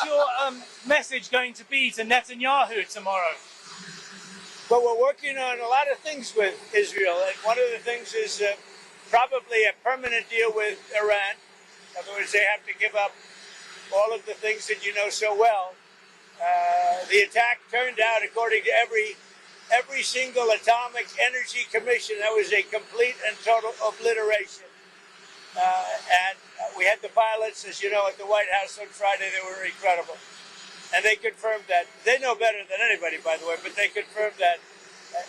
your message going to be to Netanyahu tomorrow? Well, we're working on a lot of things with Israel, and one of the things is probably a permanent deal with Iran. In other words, they have to give up all of the things that you know so well. The attack turned out, according to every single atomic energy commission, that was a complete and total obliteration. And we had the pilots, as you know, at the White House on Friday. They were incredible. And they confirmed that. They know better than anybody, by the way, but they confirmed that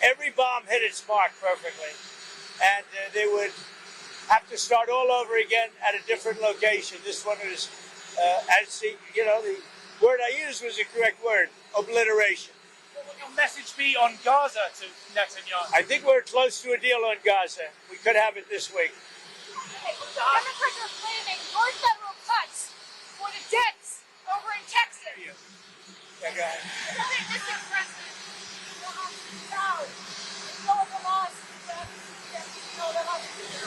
every bomb hit its mark perfectly. And they would have to start all over again at a different location. This one was, the word I used was the correct word, obliteration. What will your message be on Gaza to Netanyahu? I think we're close to a deal on Gaza. We could have it this week. Democrats are planning more federal cuts for the debts over in Texas. Yeah, go ahead.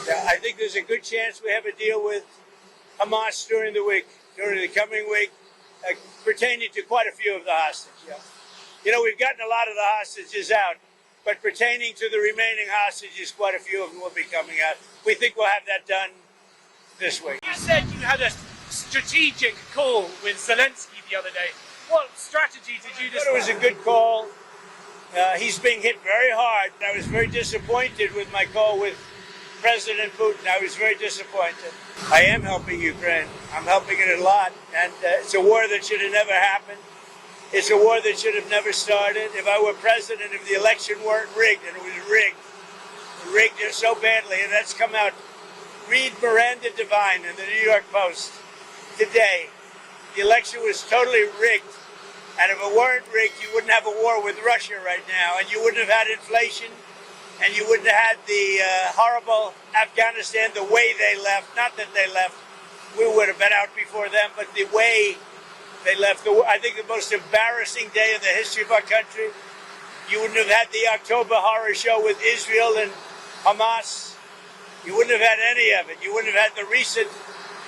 Yeah, I think there's a good chance we have a deal with Hamas during the coming week, pertaining to quite a few of the hostages. Yeah. You know, we've gotten a lot of the hostages out, but pertaining to the remaining hostages, quite a few of them will be coming out. We think we'll have that done this week. You said you had a strategic call with Zelensky the other day. What strategy did you I thought it was a good call. He's being hit very hard. I was very disappointed with my call with President Putin. I was very disappointed. I am helping Ukraine. I'm helping it a lot. And it's a war that should have never happened. It's a war that should have never started. If I were president, if the election weren't rigged, and it was rigged so badly, and that's come out. Read Miranda Devine in the New York Post today. The election was totally rigged. And if it weren't rigged, you wouldn't have a war with Russia right now, and you wouldn't have had inflation, and you wouldn't have had the horrible Afghanistan the way they left. Not that they left. We would have been out before them, but the way they left. I think the most embarrassing day in the history of our country. You wouldn't have had the October horror show with Israel and Hamas. You wouldn't have had any of it. You wouldn't have had the recent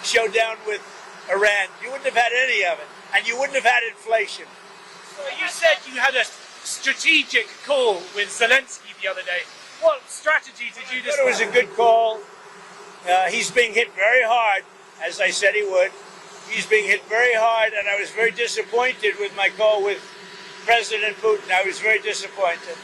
showdown with Iran. You wouldn't have had any of it. And you wouldn't have had inflation. You said you had a strategic call with Zelensky the other day. What strategy did you describe? I thought it was a good call. He's being hit very hard, as I said he would. He's being hit very hard, and I was very disappointed with my call with President Putin. I was very disappointed.